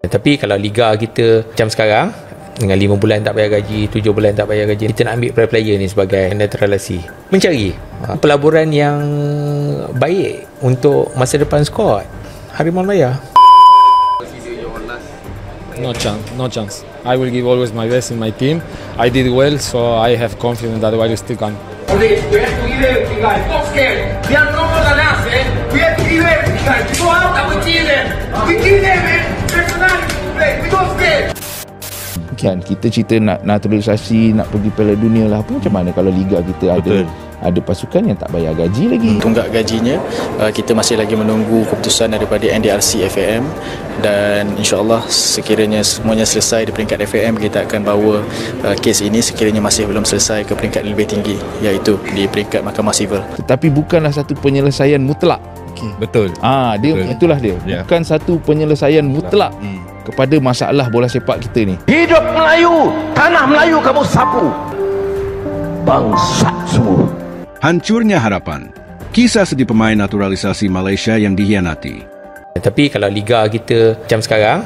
Tapi kalau liga kita macam sekarang, dengan 5 bulan tak bayar gaji, 7 bulan tak bayar gaji, kita nak ambil player ni sebagai naturalisasi, mencari pelaburan yang baik untuk masa depan skuad Harimau Malaya. No chance. I will give always my best in my team. I did well, so I have confidence that I will still come. We have to give everything, guys. Don't scared. They are stronger than us, eh? We have to give everything, guys. We go out and we kill them. We kill them, man. Personality to play. We don't scared. Kan kita cerita nak naturalisasi, nak pergi Piala Dunia lah, apa macam mana kalau liga kita ada pasukan yang tak bayar gaji lagi. Tunggak gajinya, kita masih lagi menunggu keputusan daripada NDRC FAM, dan insyaAllah sekiranya semuanya selesai di peringkat FAM, kita akan bawa kes ini sekiranya masih belum selesai ke peringkat lebih tinggi, iaitu di peringkat Mahkamah Sivil. Tetapi bukanlah satu penyelesaian mutlak. Betul. Itulah dia. Bukan satu penyelesaian mutlak kepada masalah bola sepak kita ni. Hidup Melayu, tanah Melayu kamu sapu. Bangsat semua. Hancurnya harapan. Kisah sedih pemain naturalisasi Malaysia yang dikhianati. Tapi kalau liga kita macam sekarang,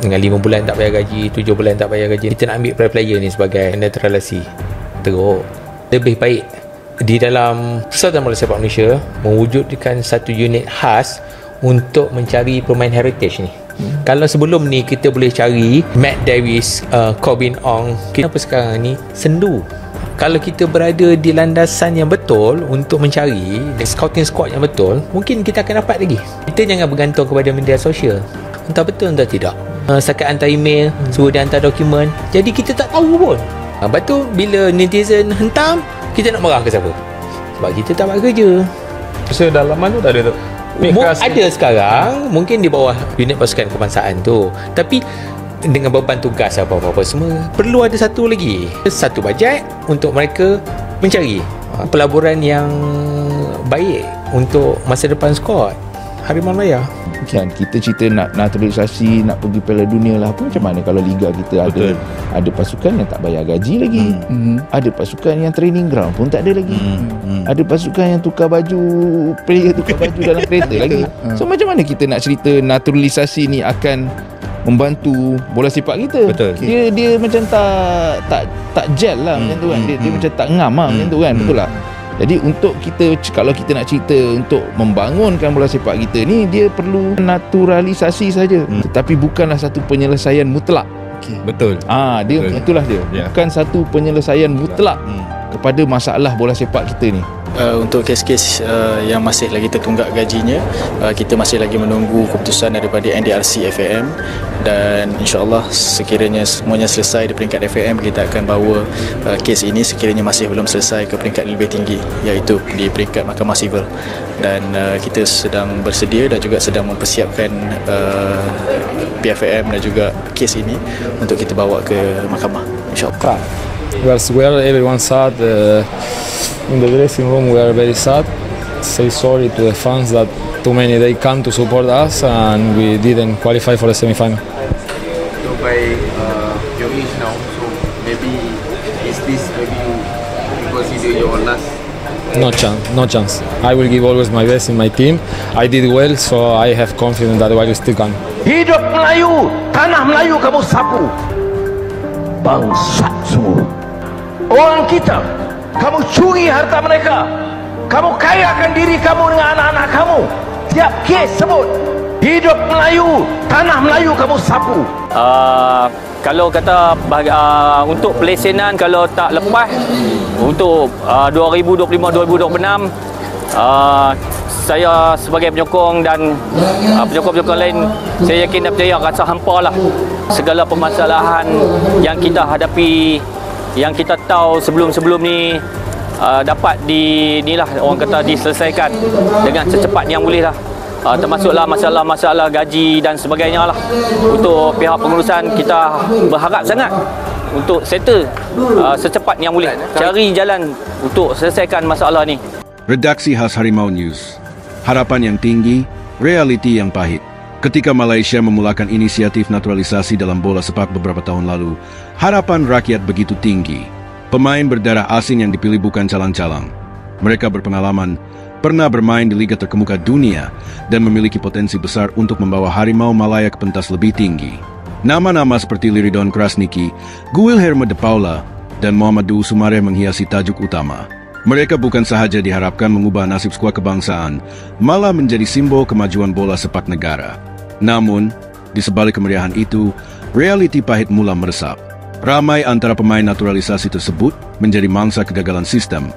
dengan 5 bulan tak bayar gaji, 7 bulan tak bayar gaji, kita nak ambil player ni sebagai naturalisasi, teruk. Lebih baik di dalam Persatuan Bola Sepak Malaysia mewujudkan satu unit khas untuk mencari pemain heritage ni. Kalau sebelum ni kita boleh cari Matt Davis, Corbin Ong, kenapa sekarang ni sendu? Kalau kita berada di landasan yang betul untuk mencari scouting squad yang betul, mungkin kita akan dapat lagi. Kita jangan bergantung kepada media sosial, entah betul entah tidak. Setakat hantar email, suruh dia hantar dokumen, jadi kita tak tahu pun. Lepas tu bila netizen hentam, kita nak marah ke siapa? Sebab kita tak buat kerja. So dalaman tu tak ada tu. Ada sekarang, mungkin di bawah unit pasukan kebangsaan tu, tapi dengan beban tugas apa-apa semua, perlu ada satu lagi, satu bajet untuk mereka mencari pelaburan yang baik untuk masa depan skuad Harimau Malaya. Kan kita cerita nak naturalisasi, nak pergi Piala Dunia lah, apa macam mana kalau liga kita ada pasukan yang tak bayar gaji lagi. Ada pasukan yang training ground pun tak ada lagi. Ada pasukan yang tukar baju, player tukar baju dalam kereta lagi. So macam mana kita nak cerita naturalisasi ni akan membantu bola sepak kita? Dia macam tak gel lah macam tu kan. Dia macam tak ngam lah macam tu kan. Betul lah. Jadi untuk kita, kalau kita nak cerita untuk membangunkan bola sepak kita ni, dia perlu naturalisasi saja. Tetapi bukanlah satu penyelesaian mutlak. Betul. Itulah dia. Bukan satu penyelesaian mutlak kepada masalah bola sepak kita ni. Untuk kes-kes yang masih lagi tertunggak gajinya, kita masih lagi menunggu keputusan daripada NDRC FAM, dan insyaAllah sekiranya semuanya selesai di peringkat FAM, kita akan bawa kes ini sekiranya masih belum selesai ke peringkat lebih tinggi, iaitu di peringkat Mahkamah Sivil. Dan kita sedang bersedia dan juga sedang mempersiapkan PFAM dan juga kes ini untuk kita bawa ke mahkamah, insyaAllah. Well, everyone sad. In the dressing room we are very sad. Say sorry to the fans that too many they come to support us and we didn't qualify for the semi-final. So by your age now, so maybe is this maybe you consider your last? No chance. I will give always my best in my team. I did well, so I have confidence that I will still come. Hidup Melayu, tanah Melayu kamu sapu. Bangsat semua. Orang kita, kamu curi harta mereka. Kamu kayakan diri kamu dengan anak-anak kamu. Tiap kes sebut hidup Melayu, tanah Melayu kamu sapu. Kalau kata untuk pelesenan, kalau tak lepas untuk 2025-2026, saya sebagai penyokong dan penyokong-penyokong lain, saya yakin dan percaya rasa hampa lah segala permasalahan yang kita hadapi, yang kita tahu sebelum-sebelum ni dapat orang kata diselesaikan dengan secepat yang boleh lah. Termasuklah masalah-masalah gaji dan sebagainya lah. Untuk pihak pengurusan, kita berharap sangat untuk settle secepat yang boleh, cari jalan untuk selesaikan masalah ni. Redaksi khas Harimau News. Harapan yang tinggi, realiti yang pahit. Ketika Malaysia memulakan inisiatif naturalisasi dalam bola sepak beberapa tahun lalu, harapan rakyat begitu tinggi. Pemain berdarah asing yang dipilih bukan calang-calang. Mereka berpengalaman, pernah bermain di liga terkemuka dunia, dan memiliki potensi besar untuk membawa Harimau Malaya ke pentas lebih tinggi. Nama-nama seperti Liridon Krasniqi, Guilherme de Paula, dan Mohamedou Soumaré menghiasi tajuk utama. Mereka bukan sahaja diharapkan mengubah nasib skuad kebangsaan, malah menjadi simbol kemajuan bola sepak negara. Namun, di sebalik kemeriahan itu, realiti pahit mula meresap. Ramai antara pemain naturalisasi tersebut menjadi mangsa kegagalan sistem,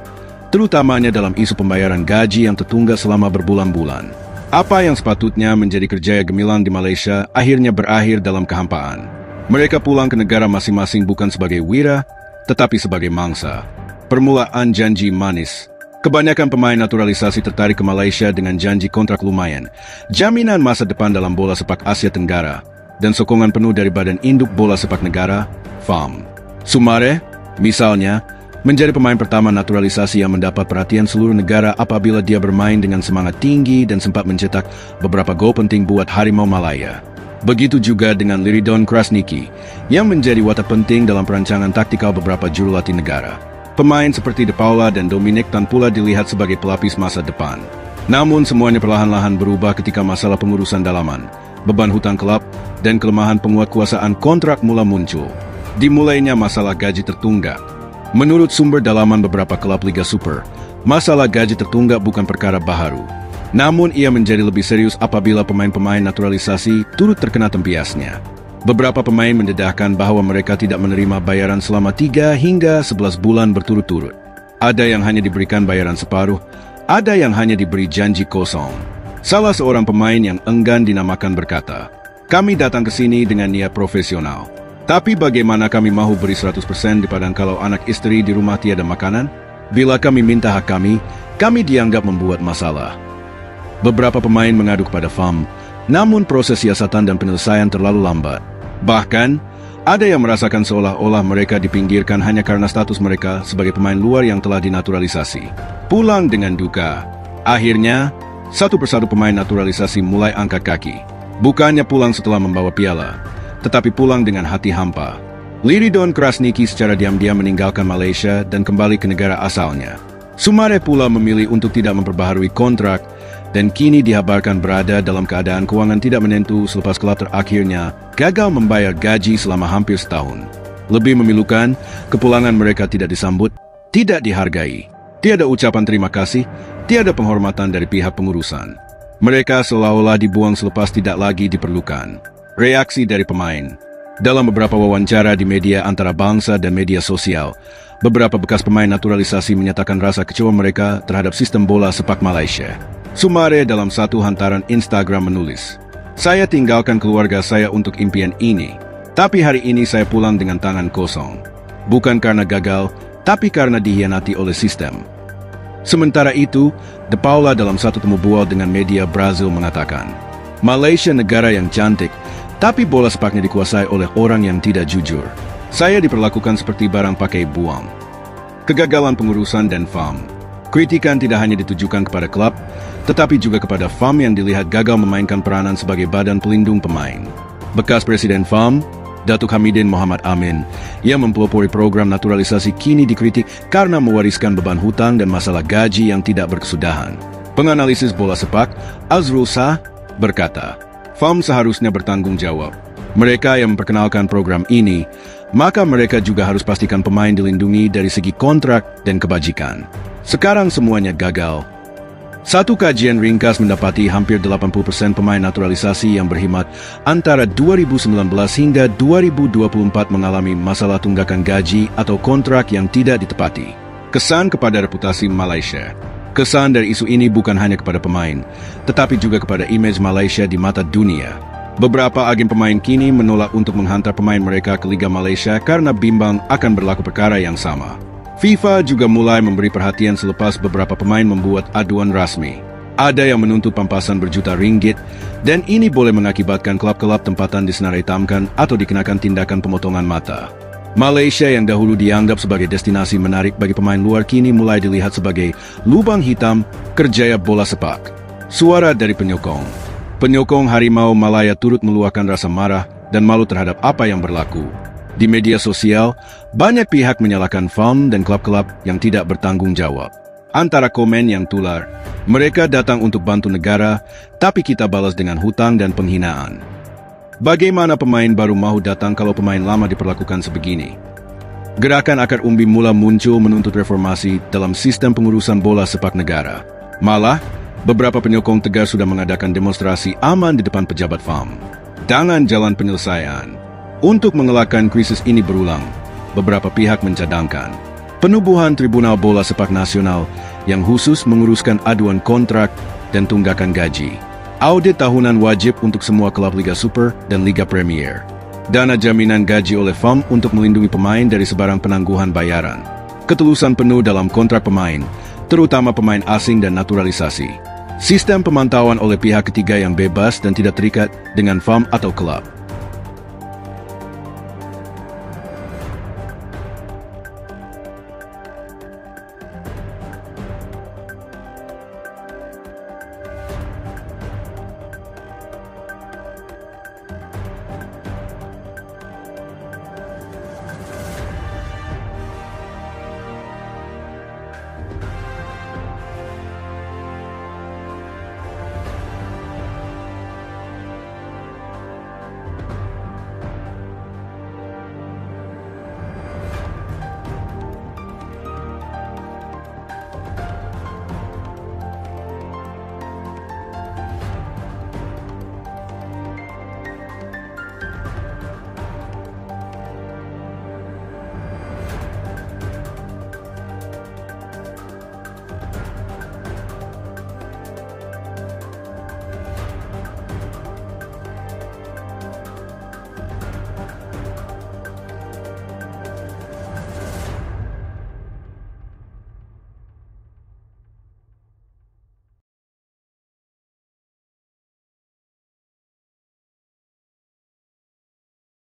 terutamanya dalam isu pembayaran gaji yang tertunggak selama berbulan-bulan. Apa yang sepatutnya menjadi kerjaya gemilang di Malaysia akhirnya berakhir dalam kehampaan. Mereka pulang ke negara masing-masing bukan sebagai wira, tetapi sebagai mangsa. Permulaan janji manis. Kebanyakan pemain naturalisasi tertarik ke Malaysia dengan janji kontrak lumayan, jaminan masa depan dalam bola sepak Asia Tenggara, dan sokongan penuh dari Badan Induk Bola Sepak Negara, FAM. Soumaré, misalnya, menjadi pemain pertama naturalisasi yang mendapat perhatian seluruh negara apabila dia bermain dengan semangat tinggi dan sempat mencetak beberapa gol penting buat Harimau Malaya. Begitu juga dengan Liridon Krasniqi, yang menjadi watak penting dalam perancangan taktikal beberapa jurulatih negara. Pemain seperti De Paula dan Dominic Tan pula dilihat sebagai pelapis masa depan. Namun semuanya perlahan-lahan berubah ketika masalah pengurusan dalaman, beban hutang klub, dan kelemahan penguatkuasaan kontrak mula muncul. Dimulainya masalah gaji tertunggak. Menurut sumber dalaman beberapa klub Liga Super, masalah gaji tertunggak bukan perkara baharu. Namun ia menjadi lebih serius apabila pemain-pemain naturalisasi turut terkena tempiasnya. Beberapa pemain mendedahkan bahwa mereka tidak menerima bayaran selama 3 hingga 11 bulan berturut-turut. Ada yang hanya diberikan bayaran separuh, ada yang hanya diberi janji kosong. Salah seorang pemain yang enggan dinamakan berkata, "Kami datang ke sini dengan niat profesional. Tapi bagaimana kami mahu beri 100% di padang kalau anak istri di rumah tiada makanan? Bila kami minta hak kami dianggap membuat masalah." Beberapa pemain mengadu kepada FAM, namun proses siasatan dan penyelesaian terlalu lambat. Bahkan, ada yang merasakan seolah-olah mereka dipinggirkan hanya karena status mereka sebagai pemain luar yang telah dinaturalisasi. Pulang dengan duka. Akhirnya, satu persatu pemain naturalisasi mulai angkat kaki. Bukannya pulang setelah membawa piala, tetapi pulang dengan hati hampa. Liridon Krasniqi secara diam-diam meninggalkan Malaysia dan kembali ke negara asalnya. Soumaré pula memilih untuk tidak memperbaharui kontrak dan kini dihabarkan berada dalam keadaan keuangan tidak menentu selepas klub terakhirnya gagal membayar gaji selama hampir setahun. Lebih memilukan, kepulangan mereka tidak disambut, tidak dihargai. Tiada ucapan terima kasih, tiada penghormatan dari pihak pengurusan. Mereka seolah-olah dibuang selepas tidak lagi diperlukan. Reaksi dari pemain. Dalam beberapa wawancara di media antarabangsa dan media sosial, beberapa bekas pemain naturalisasi menyatakan rasa kecewa mereka terhadap sistem bola sepak Malaysia. Soumaré dalam satu hantaran Instagram menulis, "Saya tinggalkan keluarga saya untuk impian ini, tapi hari ini saya pulang dengan tangan kosong. Bukan karena gagal, tapi karena dihianati oleh sistem." Sementara itu, De Paula dalam satu temu bual dengan media Brazil mengatakan, "Malaysia negara yang cantik, tapi bola sepaknya dikuasai oleh orang yang tidak jujur. Saya diperlakukan seperti barang pakai buang." Kegagalan pengurusan dan FAM. Kritikan tidak hanya ditujukan kepada klub, tetapi juga kepada FAM yang dilihat gagal memainkan peranan sebagai badan pelindung pemain. Bekas Presiden FAM, Datuk Hamidin Mohamad Amin, yang mempelopori program naturalisasi kini dikritik karena mewariskan beban hutang dan masalah gaji yang tidak berkesudahan. Penganalisis bola sepak, Azrul Shah, berkata, FAM seharusnya bertanggung jawab. Mereka yang memperkenalkan program ini, maka mereka juga harus pastikan pemain dilindungi dari segi kontrak dan kebajikan. Sekarang semuanya gagal. Satu kajian ringkas mendapati hampir 80% pemain naturalisasi yang berkhidmat antara 2019 hingga 2024 mengalami masalah tunggakan gaji atau kontrak yang tidak ditepati. Kesan kepada reputasi Malaysia. Kesan dari isu ini bukan hanya kepada pemain, tetapi juga kepada imej Malaysia di mata dunia. Beberapa agen pemain kini menolak untuk menghantar pemain mereka ke Liga Malaysia karena bimbang akan berlaku perkara yang sama. FIFA juga mulai memberi perhatian selepas beberapa pemain membuat aduan rasmi. Ada yang menuntut pampasan berjuta ringgit, dan ini boleh mengakibatkan klub-klub tempatan disenaraitamkan atau dikenakan tindakan pemotongan mata. Malaysia yang dahulu dianggap sebagai destinasi menarik bagi pemain luar kini mulai dilihat sebagai lubang hitam kerjaya bola sepak. Suara dari penyokong. Penyokong Harimau Malaya turut meluahkan rasa marah dan malu terhadap apa yang berlaku. Di media sosial, banyak pihak menyalahkan FAM dan klub-klub yang tidak bertanggung jawab. Antara komen yang tular, mereka datang untuk bantu negara, tapi kita balas dengan hutang dan penghinaan. Bagaimana pemain baru mahu datang kalau pemain lama diperlakukan sebegini? Gerakan akar umbi mula muncul menuntut reformasi dalam sistem pengurusan bola sepak negara. Malah, beberapa penyokong Tegar sudah mengadakan demonstrasi aman di depan pejabat FAM. Dengan jalan penyelesaian. Untuk mengelakkan krisis ini berulang, beberapa pihak mencadangkan penubuhan Tribunal Bola Sepak Nasional yang khusus menguruskan aduan kontrak dan tunggakan gaji. Audit tahunan wajib untuk semua klub Liga Super dan Liga Premier. Dana jaminan gaji oleh FAM untuk melindungi pemain dari sebarang penangguhan bayaran. Ketulusan penuh dalam kontrak pemain, terutama pemain asing dan naturalisasi. Sistem pemantauan oleh pihak ketiga yang bebas dan tidak terikat dengan FAM atau klub.